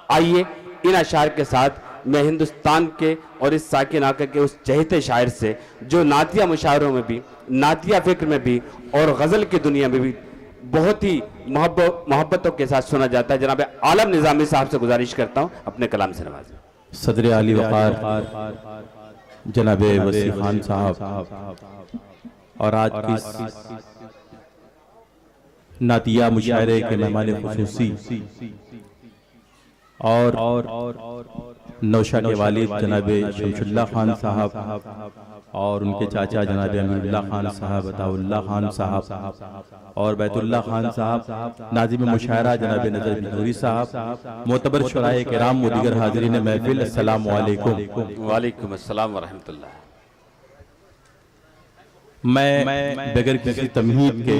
آئیے ان اشعار کے ساتھ میں ہندوستان کے اور اس ساکن آقا کے اس چہتے شاعر سے جو نعتیہ مشاعروں میں بھی، نعتیہ فکر میں بھی اور غزل کی دنیا میں بھی بہت ہی محبتوں کے ساتھ سنا جاتا ہے، جناب عالم نظامی صاحب سے گزارش کرتا ہوں اپنے کلام سے نوازیں۔ صدر عالی وقار جناب وسیع خان صاحب اور آج کی نعتیہ مشاعرے کے مہمان خصوصی اور نوشہ کے والد جناب شمس اللہ خان صاحب اور ان کے چاچا جناب امیر اللہ خان صاحب، عطا اللہ خان صاحب اور بیت اللہ خان صاحب، ناظم مشاعرہ جناب نظر بنوری صاحب، معتبر شرائع کرام و دیگر حاضرین محفل، السلام علیکم۔ وعلیکم السلام ورحمۃ اللہ۔ میں بغیر کسی تمہید کے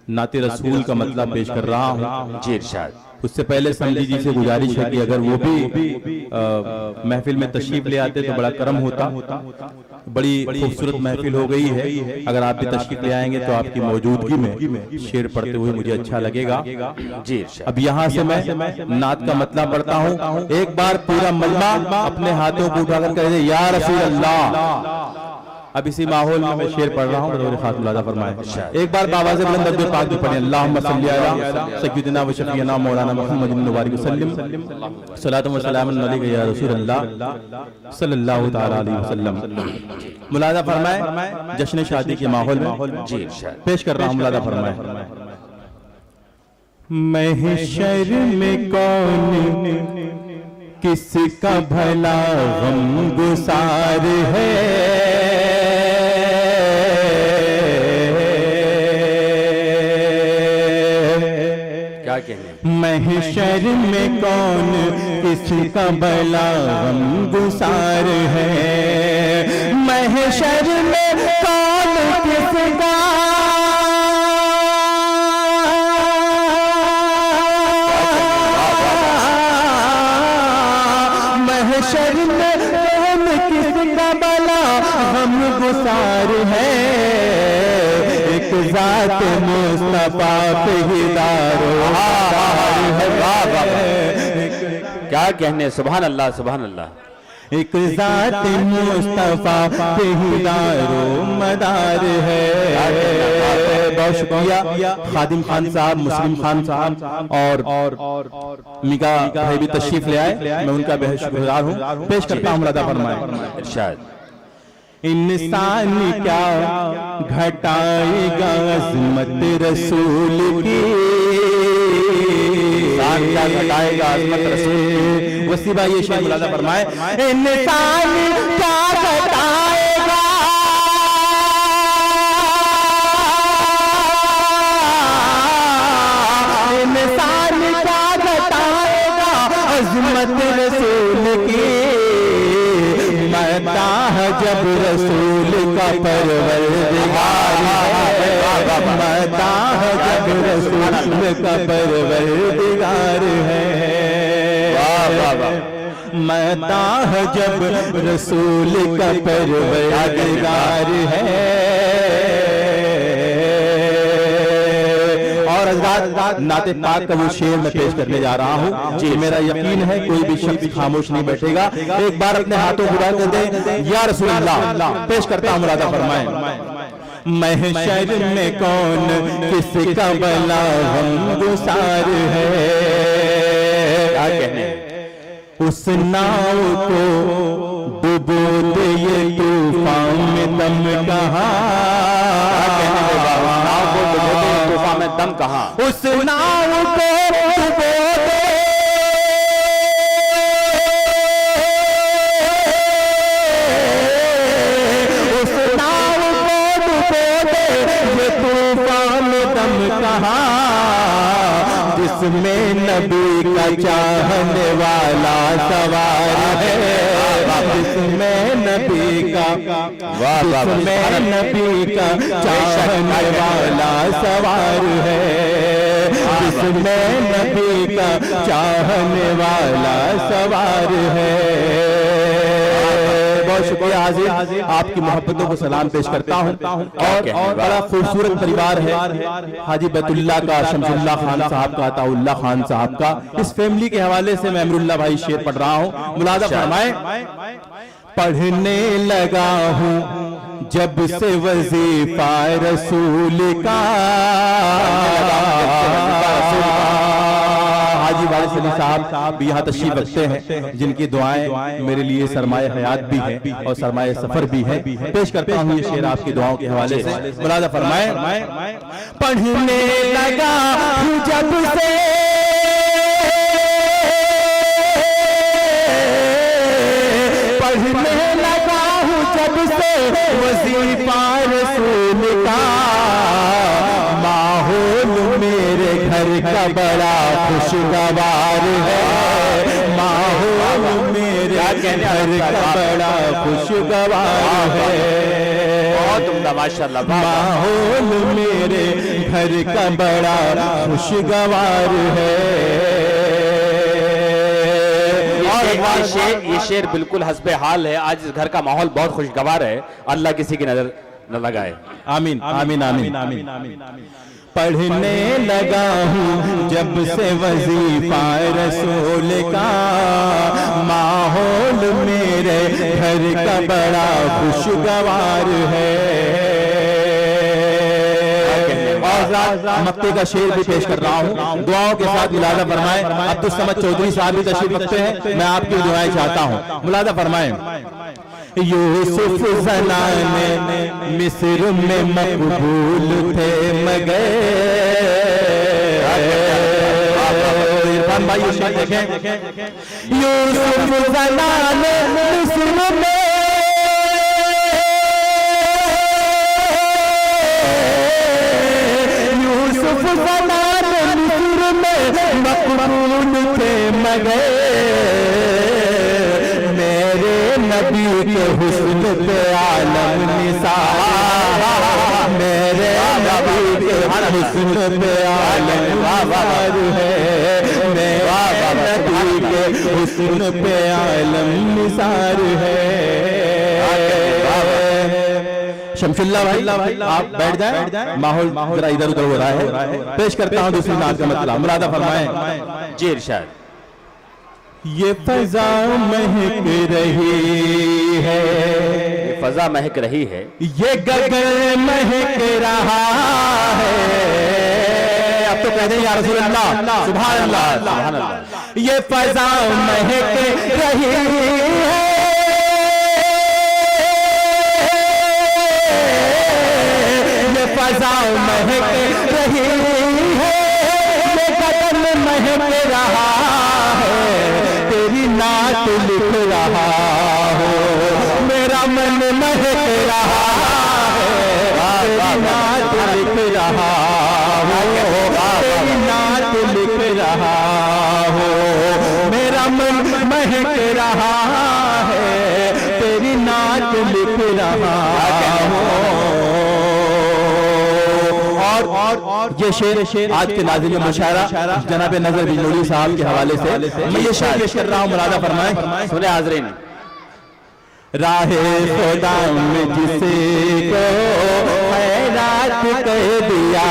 نعت رسول کا مطلب پیش کر رہا ہوں۔ جی ارشاد۔ اس سے پہلے سمجھی جی سے گزارش ہے کہ اگر وہ بھی محفل میں تشریف لے آتے تو بڑا کرم ہوتا۔ بڑی خوبصورت محفل ہو گئی ہے، اگر آپ بھی تشریف لے آئیں گے تو آپ کی موجودگی میں شعر پڑھتے ہوئے مجھے اچھا لگے گا۔ جی ارشاد۔ اب یہاں سے میں نعت کا مطلب پڑھتا ہوں، ایک بار پورا مجمع اپنے ہاتھوں کو اٹھا کر کہے یا رسول اللہ۔ اب اسی ماحول میں میں شعر پڑھ رہا ہوں، بطور خاص ملاحظہ فرمائیں۔ ایک بار بآواز بلند درود پاک بھی پڑھیں، اللہم صلی علی سیدنا و شفیعنا مولانا محمد مبارک وسلم، صلاۃ و سلام علیک یا رسول اللہ صلی اللہ تعالی علیہ وسلم۔ ملاحظہ فرمائیں، جشن شادی کے ماحول میں پیش کر رہا ہوں، ملاحظہ فرمائیں۔ محشر میں کون کس کا بھلا غم گسار ہے، محشر میں کون کس کا بھلا غم گسار ہے، محشر میں کون کس کا محشر میں کون کس کا بھلا غم گسار ہے، ایک ذات مصطفیٰ پہ ہدار ہے۔ کیا کہنے، سبحان اللہ سبحان اللہ۔ ایک ذات مصطفیٰ پہ ہدار و مدار ہے۔ بہت شکریہ خادم خان صاحب، مسلم خان صاحب اور میگا بھائی بھی تشریف لے آئے، میں ان کا بہت شکرگزار ہوں۔ پیش کرتا ہوں، ملاحظہ فرمائیں۔ ارشاد۔ انسان کیا گھٹائے گا عظمت رسول کی، انسان کیا گھٹائے گا عظمت رسول کی۔ وسیع بھائی یہ شعر ملاحظہ فرمائے، انسان کیا گھٹائے گا انسان کیا گھٹائے گا عظمت رسول کی، مداح جب رسول کا پروردگار ہے، مداح جب رسول کا پروردگار ہے، مداح جب رسول کا پروردگار ہے۔ اور حضرات نعت پاک کا وہ شعر میں پیش کرنے جا رہا ہوں، جی میرا یقین ہے کوئی بھی شخص خاموش نہیں بیٹھے گا، ایک بار اپنے ہاتھوں کو اٹھا کر دیں، یا رسول اللہ۔ پیش کرتا ہوں، ملاحظہ فرمائیں۔ محشر میں کون کس کا بھلا غم گسار ہے، اس ناؤ کو ڈبو دے یہ طوفان میں دم کہاں، طوفان میں دم کہاں، اس ناؤ کو ڈبو دے اس ناؤ کو ڈبو دے یہ طوفان میں دم کہاں، جس میں نبی کا چاہنے والا سوار ہے، جس میں نبی کا چاہنے والا سوار ہے، جس میں نبی کا چاہنے والا سوار ہے۔ بہت شکریہ حاضر, آپ کی محبتوں کو سلام پیش کرتا ہوں. اور بڑا خوبصورت پریوار ہے حاجی بیت اللہ کا, شمس اللہ خان صاحب کا, عطا اللہ خان صاحب کا. اس فیملی کے حوالے سے میں امر اللہ بھائی شعر پڑھ رہا ہوں, ملاحظہ فرمائیں. پڑھنے لگا ہوں جب سے وظیفہ رسول کا, حاجی والد سلی صاحب بھی یہاں تشریف رکھتے ہیں, جن کی دعائیں میرے لیے سرمایہ حیات بھی ہیں اور سرمایہ سفر بھی ہے. پیش کرتا ہوں یہ شعر آپ کی دعاؤں کے حوالے سے, ملاحظہ فرمائیں. پڑھنے لگا ہوں جب سے پڑھنے لگا ہوں جب سے وظیفہ رسول کا, ماحول میرے گھر کا بڑا خوشگوار ہے, ماحول میرے گھر کا بڑا خوشگوار ہے, ماحول میرے گھر کا بڑا خوشگوار ہے. یہ شعر بالکل حسب حال ہے. آج اس گھر کا ماحول بہت خوشگوار ہے, اللہ کسی کی نظر نہ لگائے. آمین آمین آمین آمین. پڑھنے لگا ہوں جب سے وظیفہ رسول کا, ماحول میرے گھر کا بڑا خوشگوار ہے. مکے کا شعر بھی پیش کر رہا ہوں, دعاؤں کے ساتھ ملاحظہ فرمائیں. عبدالصمد چودھری صاحب بھی تشریف رکھتے ہیں, میں آپ کی دعائیں چاہتا ہوں, ملاحظہ فرمائیں. یوسف زنان مصر میں مقبول تھے مگر, عرفان بھائی یہ شعر دیکھیں. یوسف زنان مصر میں مقبول تھے مگر, میرے نبی کے حسن پہ عالم نثار, میرے نبی کے حسن پہ عالم نثار ہے, میرے نبی کے حسن پہ عالم نثار ہے. شمس اللہ بھائی آپ بیٹھ جائیں, ماحول ذرا ادھر ادھر ہو رہا ہے. پیش کرتا ہوں دوسری نعت کا مطلب, ملاحظہ فرمائیں. جی ارشاد. یہ فضا مہک رہی ہے, یہ فضا مہک رہی ہے, یہ گگن مہک رہا ہے. اب تو کہہ دیں یا رسول اللہ, سبحان اللہ سبحان اللہ. یہ فضا مہک رہی ہے, فضا مہک رہی ہے, یہ گگن مہک رہا ہے, تیری نعت لکھ رہا ہو, میرا من مہک رہا ہے, تیری نعت لکھ رہا ہو, تیری نعت لکھ رہا ہو, میرا من مہک رہا ہے, تیری نعت لکھ رہا ہو. اور یہ شعر آج کے ناظرین مشاعرہ جناب نظر بجنوری صاحب کے حوالے سے میں یہ شعر پیش کر رہا ہوں, ملاحظہ فرمائیں. سنیں حاضرین. راہ خدا میں جسے کو خیرات کہہ دیا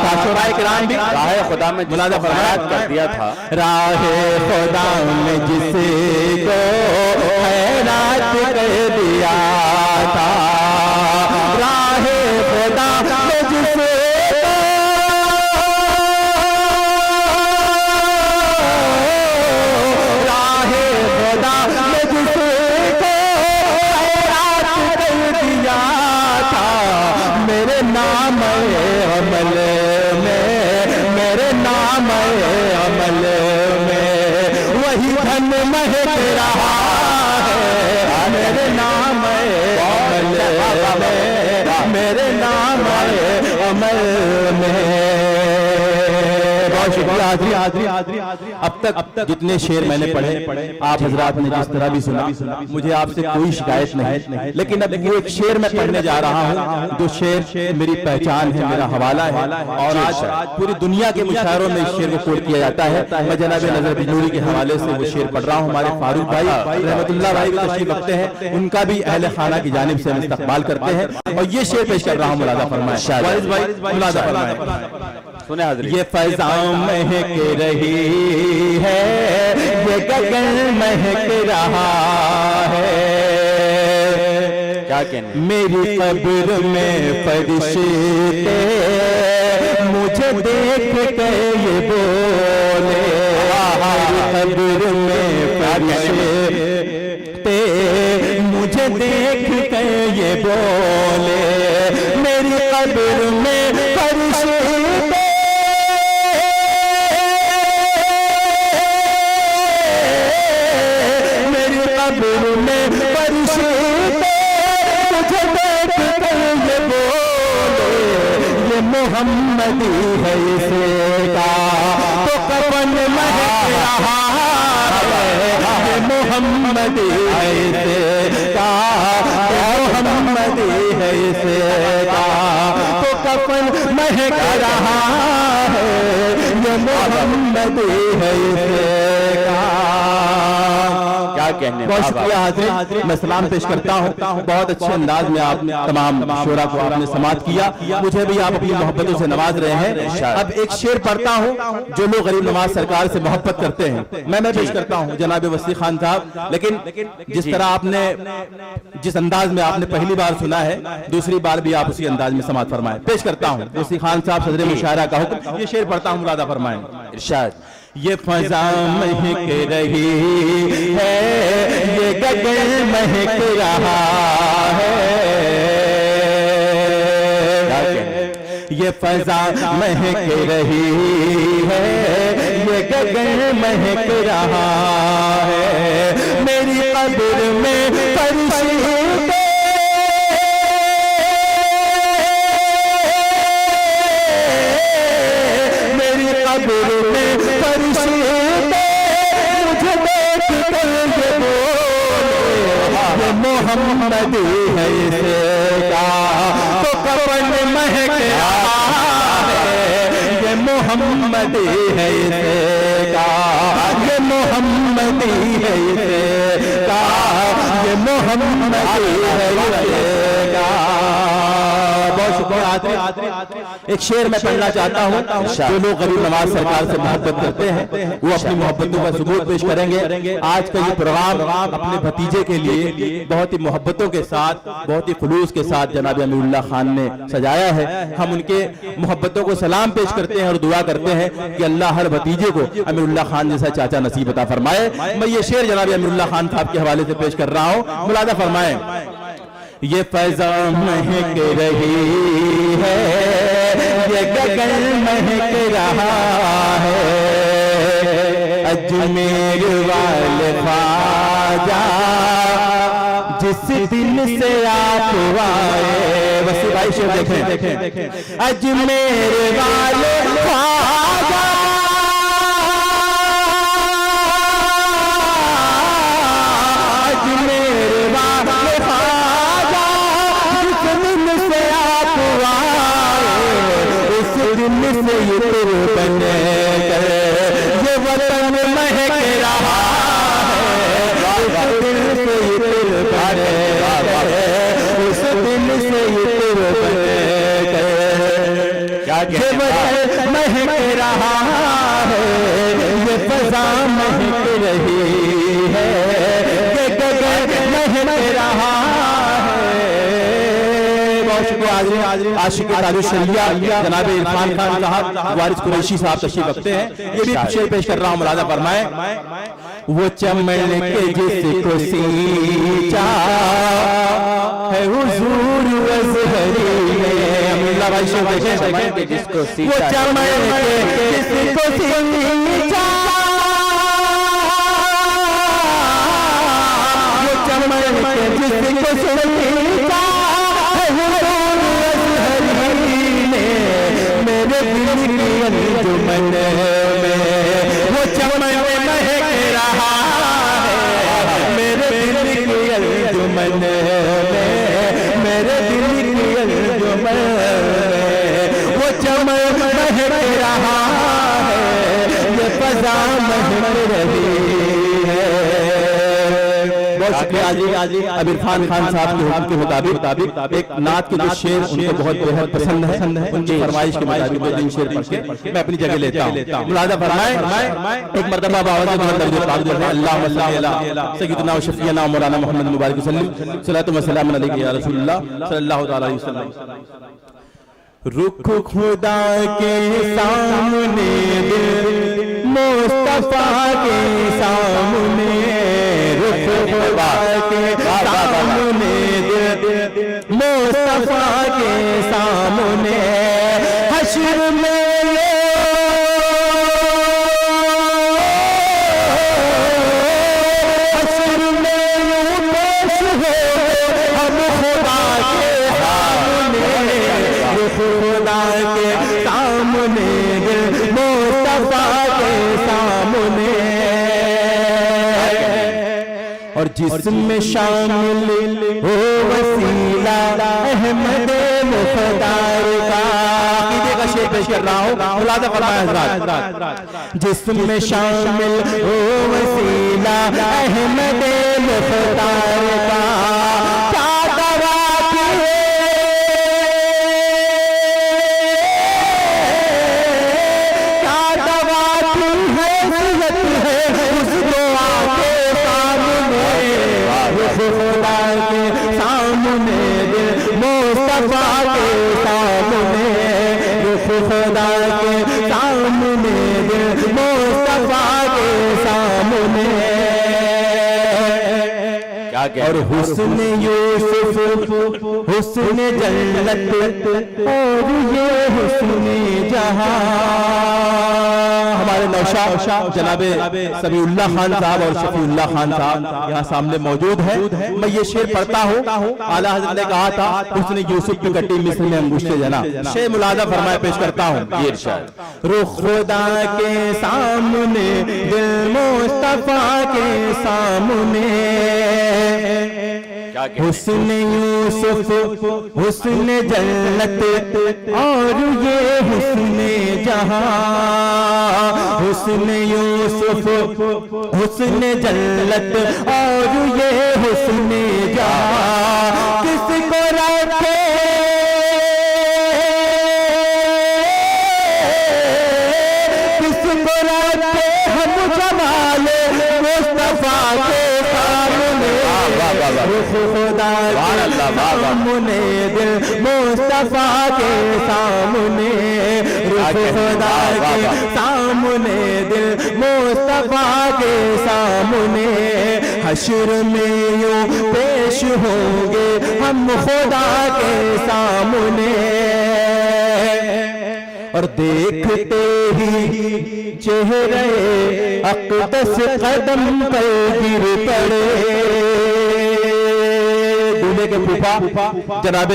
تھا, شعراء کرام بھی راہ خدا میں ملاحظہ فرمائیں کر دیا تھا. راہ خدا میں جسے کو خیرات کہہ دیا تھا, راہ خدا میں جسے میرے نام عمل میں, میرے نام عمل میں وہی دھن مہک رہا ہے, میرے نام عمل میں, میرے نام عمل میں. بہت شکریہ حاضری اب تک جتنے شعر میں نے پڑھے آپ حضرات نے جس طرح بھی سنا مجھے آپ سے کوئی شکایت نہیں لیکن اب وہ ایک شعر میں پڑھنے جا رہا ہوں جو شعر میری پہچان ہے میرا حوالہ ہے اور آج پوری دنیا کے مشاعروں میں اس شعر کو کوٹ کیا جاتا ہے میں جناب نظر بجنوری کے حوالے سے وہ شعر پڑھ رہا ہوں ہمارے فاروق بھائی رحمت اللہ بھائی بھی تشریف رکھتے ہیں ان کا بھی اہل خانہ کی جانب سے استقبال کرتے ہیں اور یہ شعر پیش کر رہا ہوں ملازہ فرمائیں وارث بھائی ملازہ فرمائیں یہ فضاں مہک رہی ہے یہ گگن مہک رہا ہے کیا کہنے میری قبر میں فرشتے مجھے دیکھ کے یہ بولے قبر میں فرشتے مجھے دیکھ کے یہ بولے میری قبر میں فرشتے میری قبر میں فرشتے مجھے دیکھ کے یہ بولے یہ محمدی ہے اسے کا تو کفن مہک رہا ہے یہ محمدی ہے اسے کا محمدی ہے اسے کا تو کفن مہک رہا ہے یہ محمدی ہے اسے کا بہت شکریہ حاضرین میں سلام پیش کرتا ہوں بہت اچھے انداز میں آپ تمام شعراء کو آپ نے سماعت کیا مجھے بھی آپ اپنی محبتوں سے نواز رہے ہیں اب ایک شعر پڑھتا ہوں جو لوگ غریب نواز سرکار سے محبت کرتے ہیں میں پیش کرتا ہوں جناب وسیع خان صاحب لیکن جس طرح آپ نے جس انداز میں آپ نے پہلی بار سنا ہے دوسری بار بھی آپ اسی انداز میں سماعت فرمائیں پیش کرتا ہوں وسیع خان صاحب صدر مشاعرہ کا حکم یہ شعر پڑھتا ہوں ملازہ فرمائیں ارشاد یہ فضا مہک رہی ہے یہ گگن مہک رہا ہے یہ فضا مہک رہی ہے یہ گگن مہک رہا ہے میری قبر میں فرشتے میری قبر میں محمدی ہے اسے کا تو کفن مہک رہا ہے یہ محمدی ہے اسے کا یہ محمدی ہے اسے کا یہ محمدی ہے اسے کا بہت شکریہ ایک شعر میں پڑھنا چاہتا ہوں جو لوگ غریب نواز سرکار سے محبت کرتے ہیں وہ اپنی محبتوں کا ثبوت پیش کریں گے آج کا یہ پروگرام اپنے بھتیجے کے لیے بہت ہی محبتوں کے ساتھ بہت ہی خلوص کے ساتھ جناب امیر اللہ خان نے سجایا ہے ہم ان کے محبتوں کو سلام پیش کرتے ہیں اور دعا کرتے ہیں کہ اللہ ہر بھتیجے کو امیر اللہ خان جیسا چاچا نصیب عطا فرمائے میں یہ شعر جناب امیر اللہ خان صاحب کے حوالے سے پیش کر رہا ہوں ملازہ فرمائیں یہ فضا مہک رہی ہے یہ گگن مہک رہا ہے اجمیر والے خواجہ جس دن سے آپ آئے وسیع بھائی شعر دیکھیں اجمیر والے خواجہ اجمیر والے خواجہ جس دن سے آپ آئے اس دن سے یہ قربان کر یہ وطن مہک رہا ہے اس دن سے یہ قربان اس دن سے یہ قربان کر یہ وطن مہک رہا ہے یہ فضا مہک رہی ہے یہ گگن مہک رہا عاشق تاریخ شریعہ جناب عرفان خان صاحب وارث قریشی صاحب تشریف رکھتے ہیں یہ بھی شعر پیش کر رہا ہوں ملازہ فرمائیں وہ چمن کے جس کو سینچا ہے حضور ازہری میں اللہ بھائی شعر دیکھیں وہ چمن کے جس کو سینچا وہ چمن کے جس کو سینچا میرے دل کی انجمن میں وہ چمن مہک رہا ہے میرے دل کی انجمن میں میرے دل کی انجمن میں وہ چمن مہک رہا ہے یہ فضا مہک رہی ہے۔ بہت شکریہ جی اب عرفان خان صاحب کے حکم کے مطابق ایک نعت کے جو شعر ان کو بہت بہت پسند ہے ان کی فرمائش کے مطابق دو تین شعر پڑھ کے میں اپنی جگہ لیتا ہوں۔ ملاحظہ فرمائیں ایک مرتبہ بآواز بلند درجے تعریف کرتے ہیں اللہم صلی علی سیدنا و شفیعنا مولانا محمد مبارک وسلم صلاۃ و سلام علیک یا رسول اللہ صلی اللہ تعالی علیہ وسلم۔ رخ خدا کے سامنے دل مصطفیٰ کے سامنے رخ خدا کے سامنے دل مصطفیٰ کے سامنے حشر میں خدا کے سامنے مصطفیٰ کے سامنے اور جس میں شامل ہو وسیلہ احمد مختار کا عقیدے کا شعر پیش کر رہا ہوں ملاحظہ فرمائیں حضرات جس میں شامل ہو وسیلہ احمد مختار کا خدا کے سامنے مصطفیٰ کے سامنے اور حسن یوسف حسن جنت اور یہ حسن جہاں ہمارے نوشاد جناب سمیع اللہ خان صاحب اور شفیع اللہ خان صاحب یہاں سامنے موجود ہیں میں یہ شعر پڑھتا ہوں اعلیٰ حضرت نے کہا تھا حسن یوسف کی کٹی مصر میں انگشت جنا شعر ملاحظہ فرمائے پیش کرتا ہوں یہ ارشاد رخ خدا کے سامنے دل مصطفیٰ کے سامنے حسن یوسف حسن جنت اور یہ حسن جہاں حسن یوسف حسن جنت اور یہ حسن جہاں کس کو رکھے کس کو رکھے ہم جمال مصطفیٰ کے سامنے رخ خدا کے سامنے دل مصطفیٰ کے سامنے رخ خدا کے سامنے دل مصطفیٰ کے سامنے حشر میں یوں پیش ہوں گے ہم خدا کے سامنے اور دیکھتے ہی چہرے اقدس قدم پر گر پڑے دولے کے پھوپھا جناب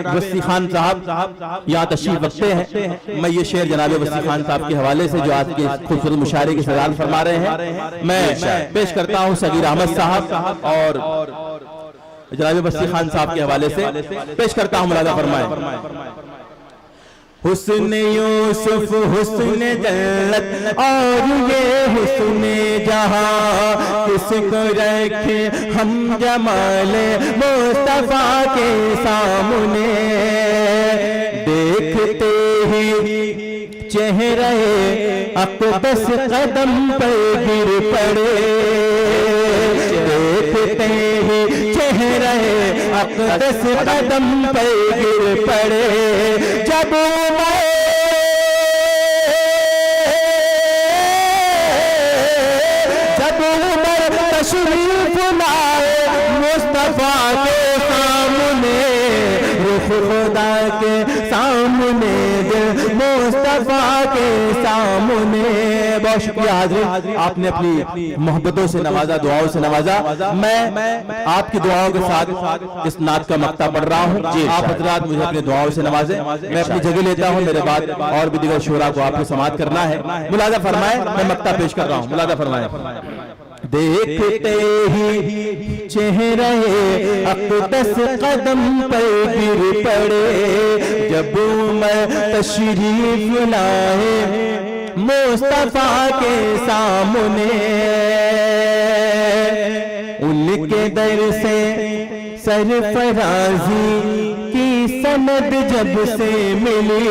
وسیع خان صاحب یہاں تشریف رکھتے ہیں میں یہ شعر جناب وسیع خان صاحب کے حوالے سے جو آج کے خوبصورت مشاعرے کی سرگرمی فرما رہے ہیں میں پیش کرتا ہوں صغیر احمد صاحب اور جناب وسیع خان صاحب کے حوالے سے پیش کرتا ہوں ملاحظہ فرمائیں حسن یوسف حسن جنت اور یہ حسن جہاں کس کو رکھے ہم جمال مصطفیٰ کے سامنے دیکھتے ہی چہرے اقدس قدم پر گر پڑے دیکھتے ہی چہرے اقدس قدم پر گر پڑے جب تشریف لائے مصطفیٰ کے سامنے رخ خدا کے سامنے دل مصطفیٰ کے سامنے بہت شکریہ حاضرین، آپ نے اپنی محبتوں سے نوازا، دعاؤں سے نوازا۔ میں آپ کی دعاؤں کے ساتھ اس نعت کا مقطع پڑھ رہا ہوں، آپ حضرات مجھے اپنے دعاؤں سے نوازیں۔ میں اپنی جگہ لیتا ہوں، میرے بعد اور بھی دیگر شعراء کو آپ کو سماعت کرنا ہے۔ ملاحظہ فرمائیں، میں مقطع پیش کر رہا ہوں، ملاحظہ فرمائیں۔ دیکھتے ہی چہرے اقدس قدم پر گر پڑے، جب عمر تشریف لائے مصطفیٰ کے سامنے، ان کے در سے سرفرازی کی سند جب سے ملی،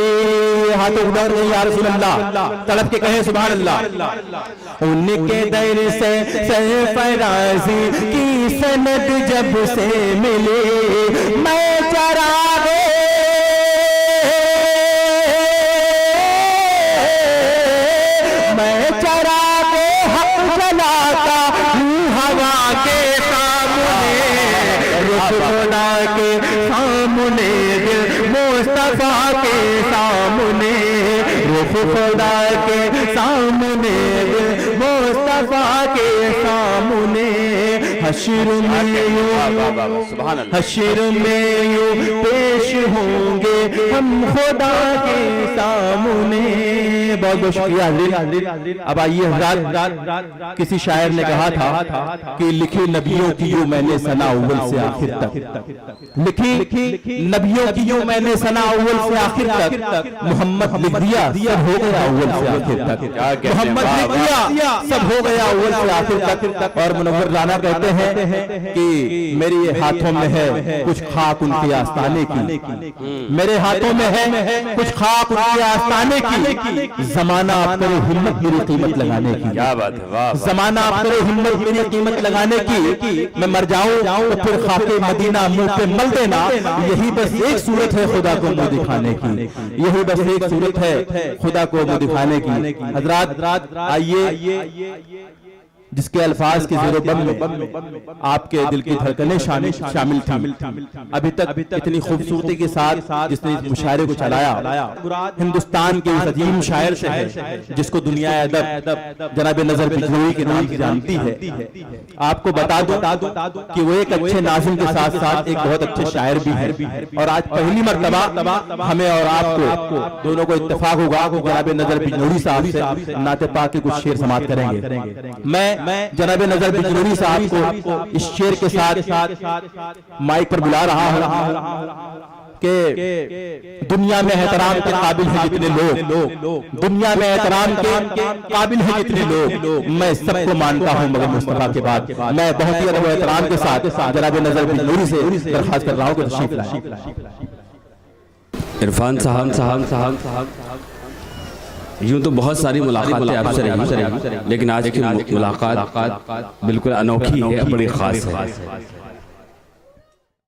ہاتھوں اٹھا کر یا رسول اللہ تڑپ کے کہیں سبحان اللہ، ان کے در سے سرفرازی کی سند جب سے ملی، میں چراغ حق جلاتا ہوں ہوا کے سامنے، رخ خدا کے سامنے، دل مصطفیٰ کے سامنے، رخ خدا کے سامنے، دل مصطفیٰ کے سامنے، حشر میں یوں پیش ہوں گے ہم خدا کے سامنے۔ بہت بہت شکریہ حضرین۔ اب آئیے حضرات، کسی شاعر نے کہا تھا کہ لکھی نبیوں کی یوں میں نے ثنا اول سے آخر تک، لکھی نبیوں کی یوں میں نے ثنا اول سے آخر تک، محمد لکھ دیا سب ہو گیا اول سے آخر تک، محمد لکھ دیا سب ہو گیا اول سے آخر تک۔ اور منور رانا کہتے ہیں کہ میرے ہاتھوں میں ہے کچھ خاک ان کے آستانے کی، میرے ہاتھوں میں ہے کچھ خاک ان کے آستانے کی، زمانہ آپ کرے ہمت میری قیمت لگانے کی، زمانہ آپ کرے ہمت میری قیمت لگانے کی، میں مر جاؤں تو پھر خاک مدینہ منہ پہ مل دینا، یہی بس ایک صورت ہے خدا کو منہ دکھانے کی، یہی بس ایک صورت ہے خدا کو منہ دکھانے کی۔ حضرات آئیے، جس کے الفاظ کے زیر و بم میں آپ کے دل کی دھڑکنیں شامل تھیں، ابھی تک اتنی خوبصورتی کے ساتھ جس نے اس مشاعرے کو چلایا، ہندوستان کے اس عظیم شاعر سے ہے جس کو دنیا ادب جناب نظر بجنوئی کے نام سے جانتی ہے۔ آپ کو بتا دوں کہ وہ ایک اچھے ناظم کے ساتھ ساتھ ایک بہت اچھے شاعر بھی ہیں، اور آج پہلی مرتبہ ہمیں اور آپ کو دونوں کو اتفاق ہوگا کہ جناب نظر بجنوئی صاحب سے نعت پاک کے کچھ شعر سماعت کریں گے۔ میں جناب نظر بجنوری صاحب کو اس شعر کے ساتھ مائک پر بلا رہا ہوں کہ دنیا میں احترام کے قابل ہیں جتنے لوگ، دنیا میں احترام کے قابل ہیں جتنے لوگ، میں سب کو مانتا ہوں مگر مصطفیٰ کے بعد۔ میں بہت ہی ادب و احترام کے ساتھ جناب نظر بجنوری سے درخواست کر رہا ہوں کہ تشریف لائیں۔ عرفان صاحب یوں تو بہت ساری ملاقاتیں آپ سے رہی، لیکن آج کی ملاقات بالکل انوکھی ہے، بڑی خاص ہے۔